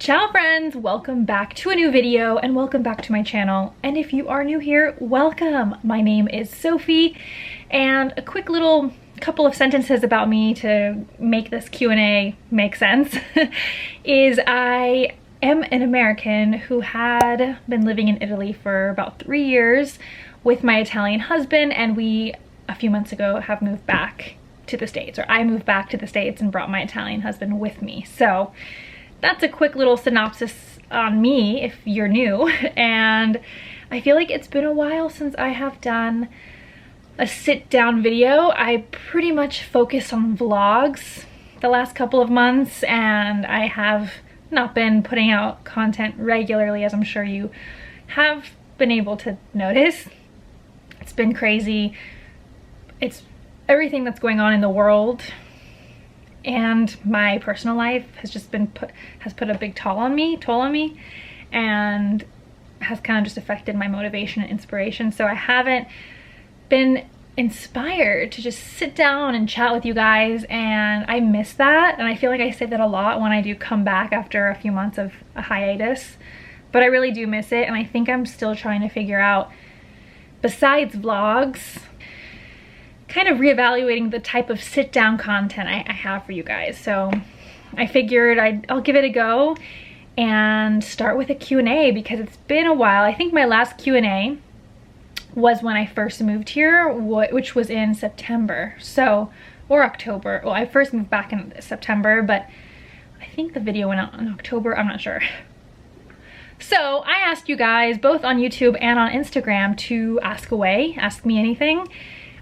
Ciao friends, welcome back to a new video and welcome back to my channel. And if you are new here, welcome. My name is Sophie, and a quick little couple of sentences about me to make this Q&A make sense is I am an American who had been living in Italy for about 3 years with my Italian husband, and we a few months ago have moved back to the States, or I moved back to the States and brought my Italian husband with me. So that's a quick little synopsis on me if you're new. And I feel like it's been a while since I have done a sit-down video. I pretty much focus on vlogs the last couple of months, and I have not been putting out content regularly, as I'm sure you have been able to notice. It's been crazy. It's everything that's going on in the world and my personal life has just been put a big toll on me, and has kind of just affected my motivation and inspiration. So I haven't been inspired to just sit down and chat with you guys, and I miss that. And I feel like I say that a lot when I do come back after a few months of a hiatus, but I really do miss it. And I think I'm still trying to figure out, besides vlogs, kind of reevaluating the type of sit-down content I have for you guys. So I figured I'll give it a go and start with a Q&A because it's been a while. I think my last Q&A was when I first moved here, which was in September, or October. Well, I first moved back in September, but I think the video went out in October, I'm not sure. So I asked you guys both on YouTube and on Instagram to ask me anything.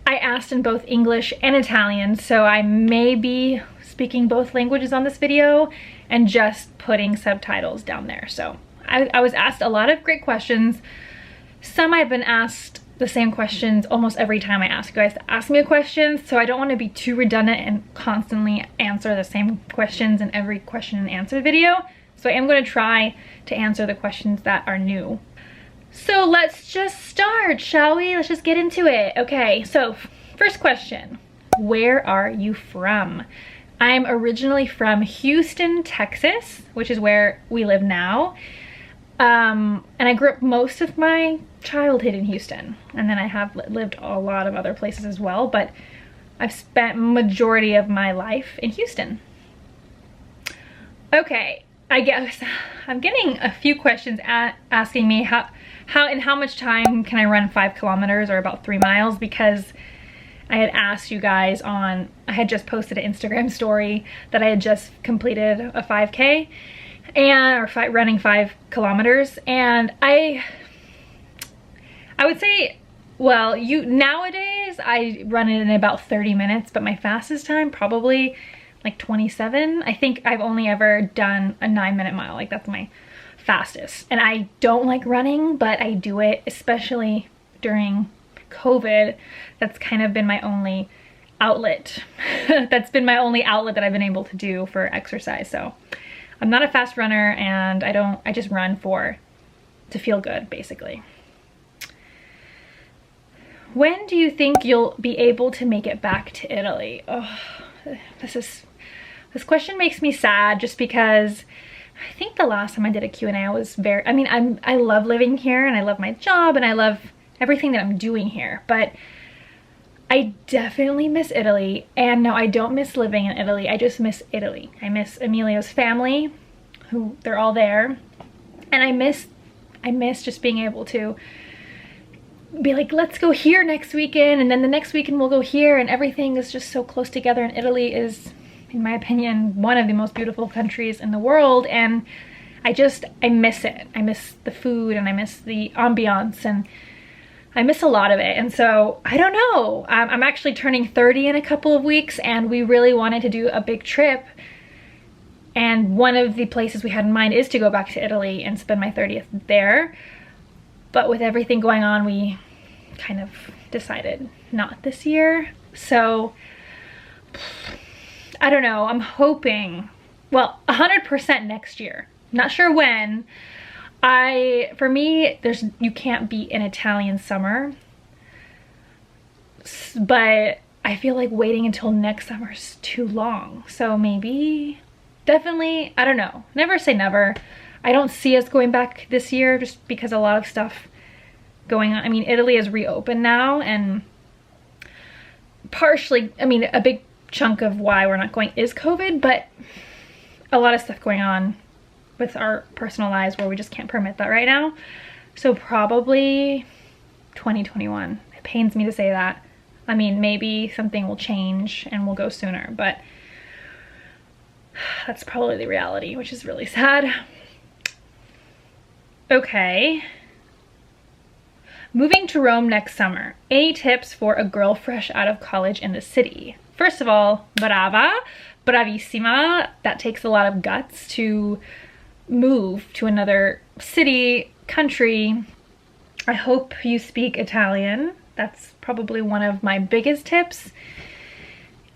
I asked in both English and Italian, so I may be speaking both languages on this video and just putting subtitles down there. So I was asked a lot of great questions. Some I've been asked the same questions almost every time I ask you guys to ask me a question, so I don't want to be too redundant and constantly answer the same questions in every question and answer video. So I am going to try to answer the questions that are new. So let's just start, shall we? Let's just get into it. Okay, so first question, where are you from? I'm originally from Houston, Texas, which is where we live now. And I grew up most of my childhood in Houston, and then I have lived a lot of other places as well, but I've spent majority of my life in Houston. Okay, I guess I'm getting a few questions asking me in how much time can I run 5 kilometers, or about 3 miles, because I had asked you guys I had just posted an Instagram story that I had just completed a 5K running 5 kilometers, and I would say, well, nowadays I run it in about 30 minutes, but my fastest time probably like 27. I think I've only ever done a 9-minute mile, like that's my fastest. And I don't like running, but I do it, especially during COVID. That's kind of been my only outlet. That's been my only outlet that I've been able to do for exercise. So I'm not a fast runner, and I just run to feel good, basically. When do you think you'll be able to make it back to Italy? Oh, this question makes me sad, just because I think the last time I did a Q&A, I love living here, and I love my job, and I love everything that I'm doing here, but I definitely miss Italy. And no, I don't miss living in Italy. I just miss Italy. I miss Emilio's family, they're all there. And I miss just being able to be like, let's go here next weekend, and then the next weekend we'll go here, and everything is just so close together. And Italy is, in my opinion, one of the most beautiful countries in the world, and I miss it. I miss the food, and I miss the ambiance, and I miss a lot of it. And so I don't know, I'm actually turning 30 in a couple of weeks, and we really wanted to do a big trip, and one of the places we had in mind is to go back to Italy and spend my 30th there. But with everything going on, we kind of decided not this year. So I don't know, I'm hoping, well, 100% next year. Not sure when. For me, you can't beat an Italian summer, but I feel like waiting until next summer is too long. So maybe definitely, I don't know, never say never. I don't see us going back this year just because a lot of stuff going on. I mean, Italy is reopened now, and partially, I mean, a big chunk of why we're not going is COVID, but a lot of stuff going on with our personal lives where we just can't permit that right now. So probably 2021. It pains me to say that. I mean, maybe something will change and we'll go sooner, but that's probably the reality, which is really sad. Okay. Moving to Rome next summer. Any tips for a girl fresh out of college in the city? First of all, brava, bravissima. That takes a lot of guts to move to another city, country. I hope you speak Italian. That's probably one of my biggest tips,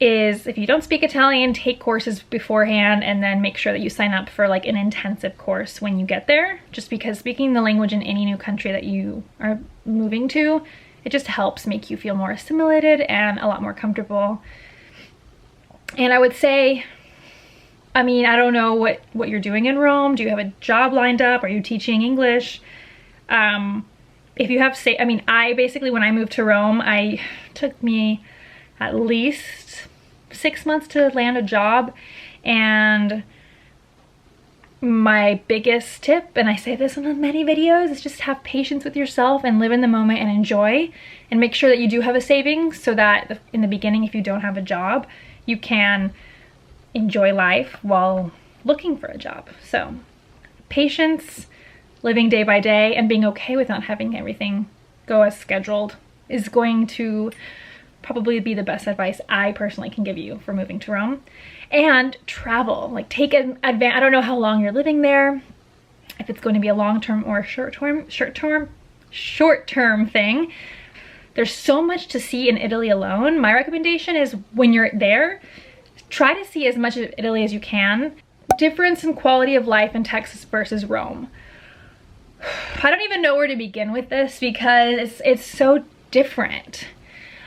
is if you don't speak Italian, take courses beforehand and then make sure that you sign up for like an intensive course when you get there, just because speaking the language in any new country that you are moving to, it just helps make you feel more assimilated and a lot more comfortable. And I would say, I mean, I don't know what you're doing in Rome. Do you have a job lined up? Are you teaching English? If you have, I mean, I basically, when I moved to Rome, it took me at least 6 months to land a job. And my biggest tip, and I say this in many videos, is just have patience with yourself and live in the moment and enjoy, and make sure that you do have a savings so that in the beginning, if you don't have a job, you can enjoy life while looking for a job. So patience, living day by day, and being okay with not having everything go as scheduled is going to probably be the best advice I personally can give you for moving to Rome. And travel, like take an advance. I don't know how long you're living there, if it's going to be a long-term or a short-term thing. There's so much to see in Italy alone. My recommendation is when you're there, try to see as much of Italy as you can. Difference in quality of life in Texas versus Rome. I don't even know where to begin with this because it's so different.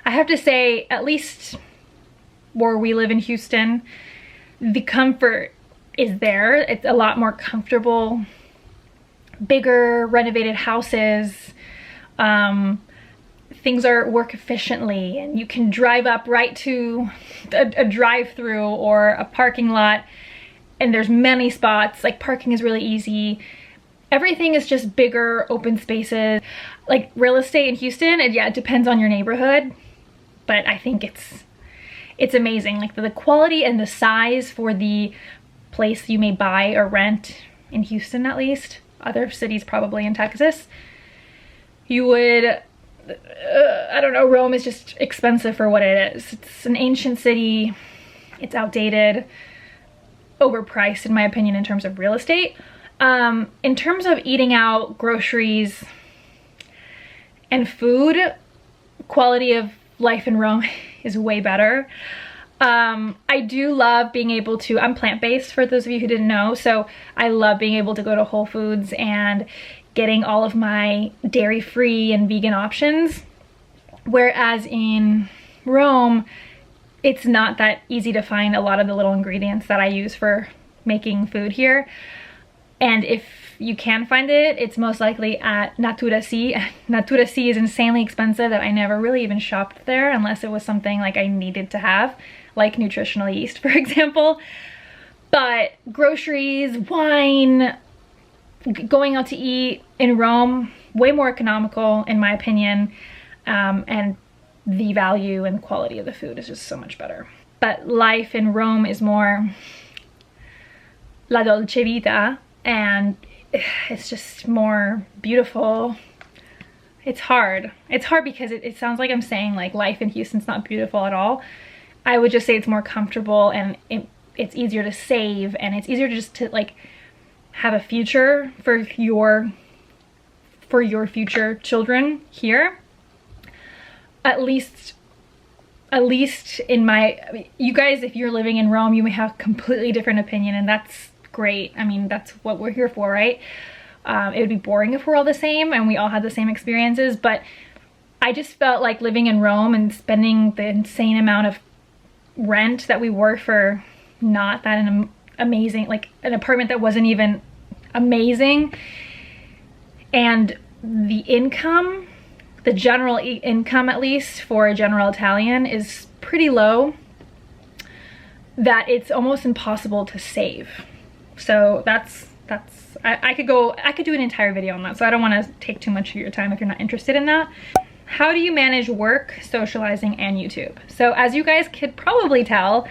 I have to say, at least where we live in Houston, the comfort is there. It's a lot more comfortable, bigger, renovated houses. Things work efficiently, and you can drive up right to a drive-through or a parking lot, and there's many spots. Like, parking is really easy. Everything is just bigger, open spaces. Like real estate in Houston, and yeah, it depends on your neighborhood, but I think it's amazing. Like the quality and the size for the place you may buy or rent in Houston, at least. Other cities probably in Texas. You would, I don't know, Rome is just expensive for what it is. It's an ancient city. It's outdated, overpriced in my opinion in terms of real estate. In terms of eating out, groceries, and food, quality of life in Rome is way better. I do love being able to, I'm plant-based for those of you who didn't know, so I love being able to go to Whole Foods and getting all of my dairy-free and vegan options. Whereas in Rome, it's not that easy to find a lot of the little ingredients that I use for making food here. And if you can find it, it's most likely at Natura C. Natura C is insanely expensive that I never really even shopped there unless it was something like I needed to have, like nutritional yeast, for example. But groceries, wine, going out to eat in Rome, way more economical in my opinion, and the value and quality of the food is just so much better. But life in Rome is more la dolce vita, and it's just more beautiful. It's hard. It's hard because it sounds like I'm saying like life in Houston's not beautiful at all. I would just say it's more comfortable, and it's easier to save, and it's easier to just to like have a future for your future children here. At least in my, you guys, if you're living in Rome, you may have a completely different opinion, and that's great. I mean, that's what we're here for, right? It would be boring if we're all the same and we all had the same experiences, but I just felt like living in Rome and spending the insane amount of rent that we were for not that amazing, like an apartment that wasn't even amazing. And the income, the general income at least for a general Italian is pretty low, that it's almost impossible to save. So I could do an entire video on that, so I don't want to take too much of your time if you're not interested in that. How do you manage work, socializing, and YouTube? So as you guys could probably tell,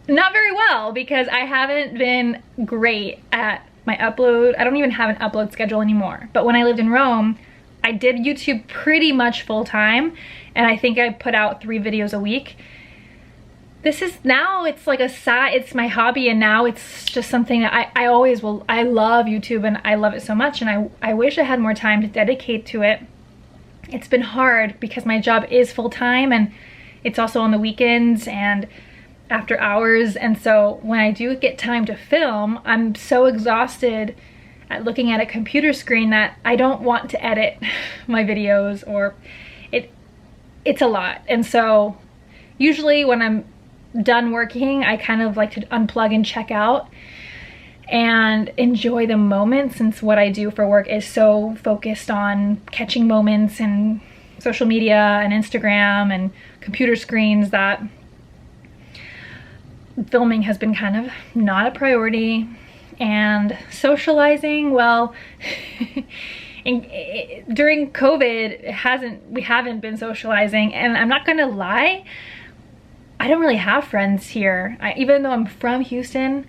not very well, because I haven't been great at my upload. I don't even have an upload schedule anymore. But when I lived in Rome, I did YouTube pretty much full time, and I think I put out 3 videos a week. This is now, it's like a side, it's my hobby, and now it's just something that I always will. I love YouTube and I love it so much, and I wish I had more time to dedicate to it. It's been hard because my job is full-time, and it's also on the weekends and after hours, and so when I do get time to film, I'm so exhausted at looking at a computer screen that I don't want to edit my videos, or it's a lot. And so usually when I'm done working, I kind of like to unplug and check out and enjoy the moment, since what I do for work is so focused on catching moments and social media and Instagram and computer screens that filming has been kind of not a priority. And socializing, well, during COVID, we haven't been socializing, and I'm not gonna lie, I don't really have friends here. Even though I'm from Houston,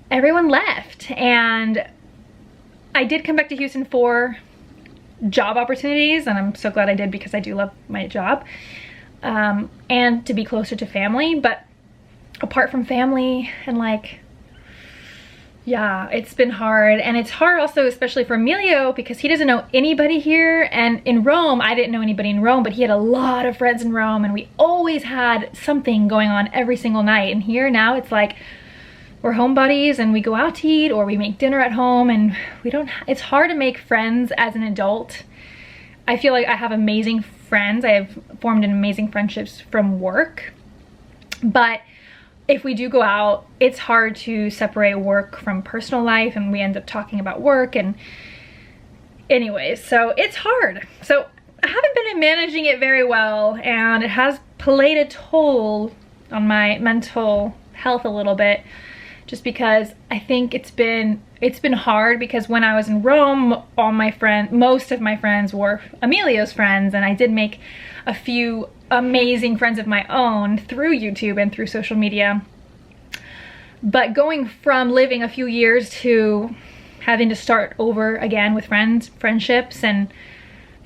everyone left, and I did come back to Houston for job opportunities, and I'm so glad I did, because I do love my job, and to be closer to family. But apart from family, and like, yeah, it's been hard. And it's hard also, especially for Emilio, because he doesn't know anybody here. And in Rome, I didn't know anybody in Rome, but he had a lot of friends in Rome, and we always had something going on every single night. And here now it's like we're home buddies, and we go out to eat, or we make dinner at home, and it's hard to make friends as an adult. I feel like I have amazing friends. I have formed amazing friendships from work, but if we do go out, it's hard to separate work from personal life, and we end up talking about work. And anyways, so it's hard. So I haven't been managing it very well, and it has played a toll on my mental health a little bit, just because I think it's been hard, because when I was in Rome, most of my friends were Emilio's friends, and I did make a few amazing friends of my own through YouTube and through social media. But going from living a few years to having to start over again with friendships and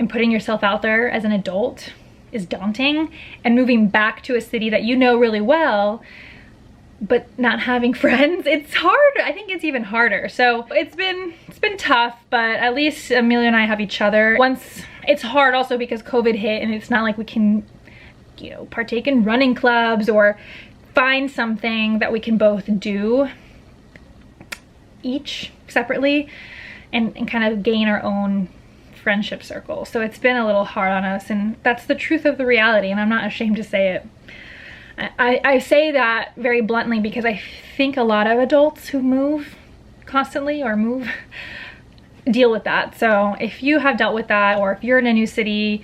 putting yourself out there as an adult is daunting. And moving back to a city that you know really well, but not having friends, it's hard. I think it's even harder. So it's been tough, but at least Emilio and I have each other. It's hard also because COVID hit, and it's not like we can, you know, partake in running clubs or find something that we can both do each separately and kind of gain our own friendship circle. So it's been a little hard on us, and that's the truth of the reality, and I'm not ashamed to say it. I say that very bluntly because I think a lot of adults who move constantly or deal with that. So if you have dealt with that, or if you're in a new city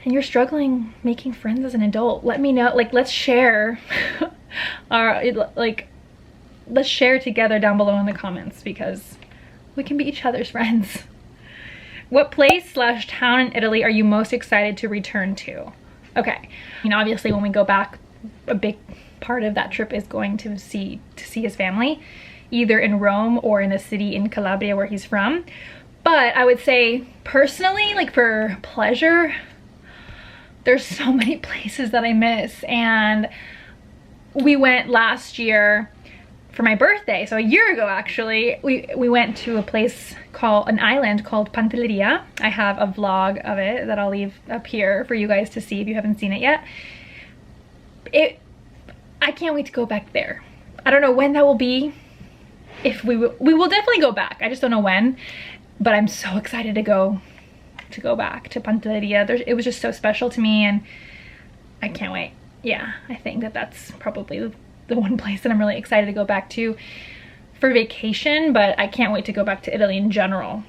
and you're struggling making friends as an adult, let me know. Like, let's share let's share together down below in the comments, because we can be each other's friends. What place/town in Italy are you most excited to return to? Okay, you know, obviously when we go back, a big part of that trip is going to see his family, either in Rome or in the city in Calabria where he's from. But I would say personally, like for pleasure, there's so many places that I miss. And we went last year for my birthday, so a year ago actually, we went to a place an island called Pantelleria. I have a vlog of it that I'll leave up here for you guys to see if you haven't seen it yet. I can't wait to go back there. I don't know when that will be. If we will definitely go back. I just don't know when, but I'm so excited to go back to Pantelleria. It was just so special to me, and I can't wait. Yeah, I think that's probably the one place that I'm really excited to go back to for vacation, but I can't wait to go back to Italy in general.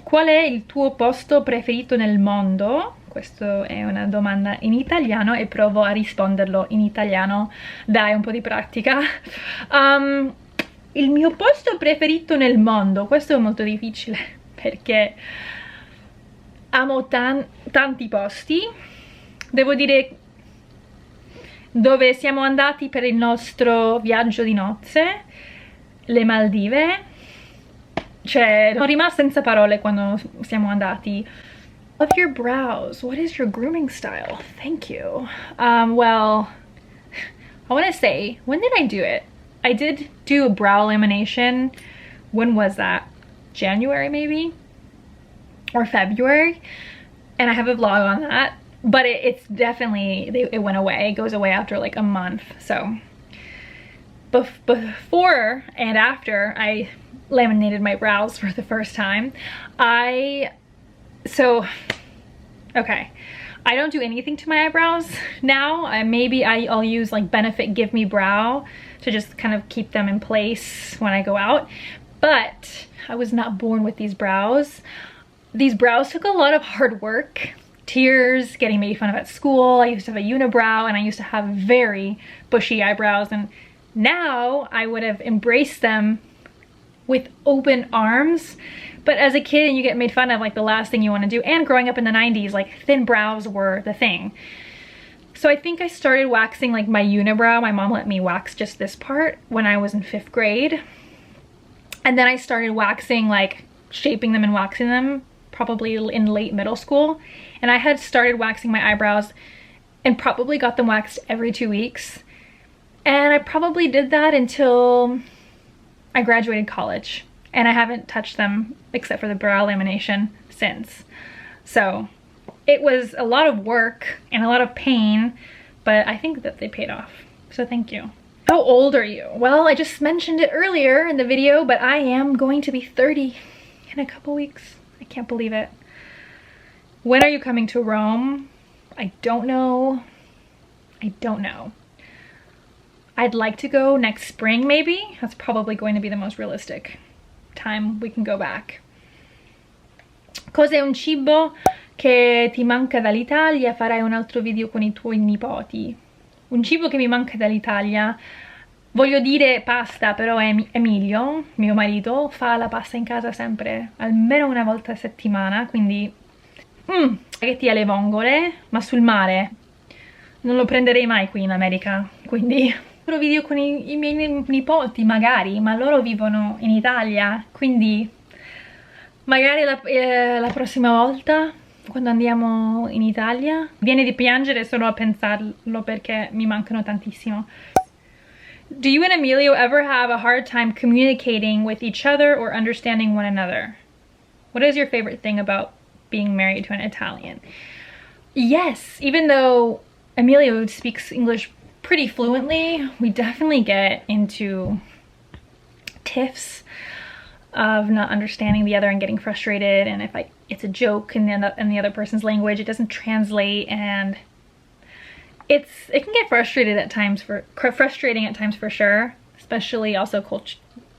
Qual è il tuo posto preferito nel mondo? Questa è una domanda in italiano e provo a risponderlo in italiano. Dai, un po' di pratica. Il mio posto preferito nel mondo, questo è molto difficile perché amo tanti posti. Devo dire, dove siamo andati per il nostro viaggio di nozze, le Maldive, cioè sono rimasta senza parole quando siamo andati. Love your brows. What is your grooming style? Thank you. Well, I want to say, when did I do it? I did do a brow lamination. When was that? January maybe? Or February? And I have a vlog on that. But it's definitely, it went away. It goes away after like a month. So before and after I laminated my brows for the first time, okay, I don't do anything to my eyebrows now. Maybe I'll use like Benefit Give Me Brow to just kind of keep them in place when I go out. But I was not born with these brows. These brows took a lot of hard work, tears, getting made fun of at school. I used to have a unibrow and I used to have very bushy eyebrows, and now I would have embraced them with open arms. But as a kid, you get made fun of, like the last thing you want to do. And growing up in the 90s, like thin brows were the thing. So I think I started waxing like my unibrow. My mom let me wax just this part when I was in 5th grade. And then I started waxing, like shaping them and waxing them probably in late middle school. And I had started waxing my eyebrows and probably got them waxed every 2 weeks. And I probably did that until I graduated college. And I haven't touched them except for the brow lamination since. So it was a lot of work and a lot of pain, but I think that they paid off. So thank you. How old are you? Well, I just mentioned it earlier in the video, but I am going to be 30 in a couple weeks. I can't believe it. When are you coming to Rome? I don't know. I don't know. I'd like to go next spring maybe. That's probably going to be the most realistic time we can go back. Cos'è un cibo che ti manca dall'Italia? Farai un altro video con I tuoi nipoti. Un cibo che mi manca dall'Italia, voglio dire pasta, però Emilio, mio marito, fa la pasta in casa sempre, almeno una volta a settimana, quindi spaghetti alle vongole, ma sul mare. Non lo prenderei mai qui in America, quindi altro video con i miei nipoti magari, ma loro vivono in Italia, quindi magari la prossima volta quando andiamo in Italia viene di piangere solo a pensarlo perché mi mancano tantissimo. Do you and Emilio ever have a hard time communicating with each other or understanding one another? What is your favorite thing about being married to an Italian? Yes, even though Emilio speaks English pretty fluently, we definitely get into tiffs of not understanding the other and getting frustrated, and if it's a joke in the other person's language, it doesn't translate, and it can get frustrating at times for sure, especially also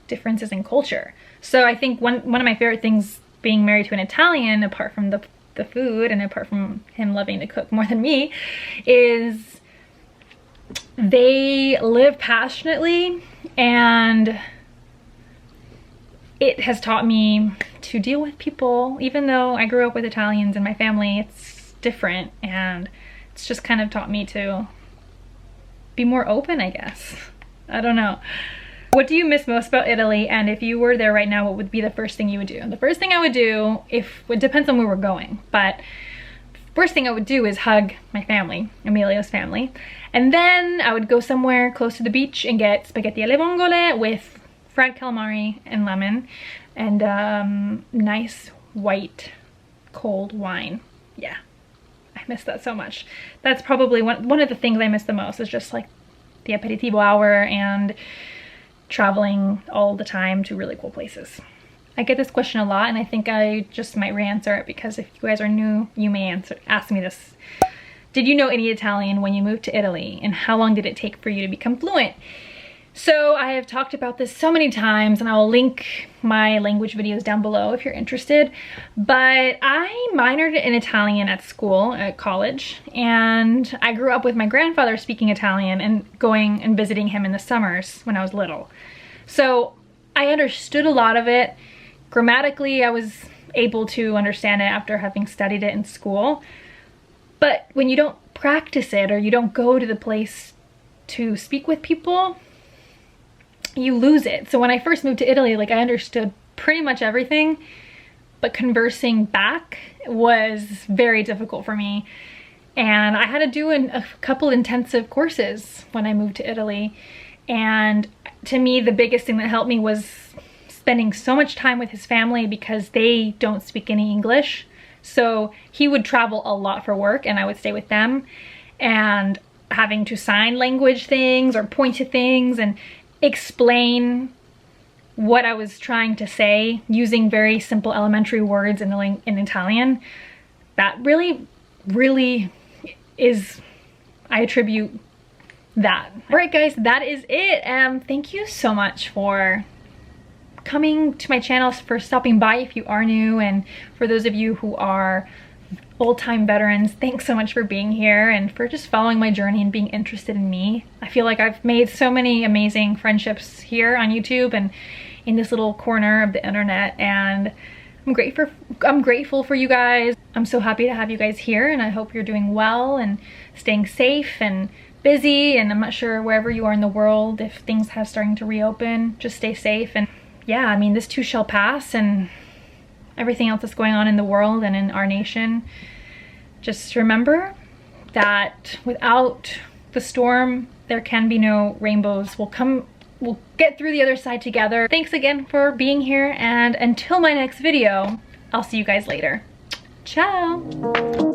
differences in culture. So I think one of my favorite things being married to an Italian, apart from the food and apart from him loving to cook more than me, is they live passionately, and it has taught me to deal with people. Even though I grew up with Italians in my family, it's different, and it's just kind of taught me to be more open, I guess. I don't know. What do you miss most about Italy, and if you were there right now, what would be the first thing you would do? The first thing I would do, it depends on where we're going, but first thing I would do is hug my family, Emilio's family, and then I would go somewhere close to the beach and get spaghetti alle vongole with fried calamari and lemon and nice white cold wine. Yeah, I miss that so much. That's probably one of the things I miss the most, is just like the aperitivo hour and traveling all the time to really cool places. I get this question a lot, and I think I just might re-answer it because if you guys are new, you may ask me this Did you know any Italian when you moved to Italy? And how long did it take for you to become fluent? So I have talked about this so many times, and I will link my language videos down below if you're interested. But I minored in Italian at school, at college, and I grew up with my grandfather speaking Italian and going and visiting him in the summers when I was little. So I understood a lot of it. Grammatically, I was able to understand it after having studied it in school. But when you don't practice it, or you don't go to the place to speak with people, you lose it. So when I first moved to Italy, like, I understood pretty much everything, but conversing back was very difficult for me. And I had to do a couple intensive courses when I moved to Italy. And to me, the biggest thing that helped me was spending so much time with his family, because they don't speak any English. So he would travel a lot for work and I would stay with them, and having to sign language things or point to things and explain what I was trying to say using very simple elementary words in Italian. That really is, I attribute that. All right, guys, that is it. Thank you so much for coming to my channel, for stopping by if you are new, and for those of you who are old-time veterans, thanks so much for being here and for just following my journey and being interested in me. I feel like I've made so many amazing friendships here on YouTube and in this little corner of the internet, and I'm grateful for you guys. I'm so happy to have you guys here, and I hope you're doing well and staying safe and busy. And I'm not sure wherever you are in the world, if things have starting to reopen, just stay safe. And yeah, I mean, this too shall pass, and everything else that's going on in the world and in our nation. Just remember that without the storm, there can be no rainbows. We'll get through the other side together. Thanks again for being here, and until my next video, I'll see you guys later. Ciao!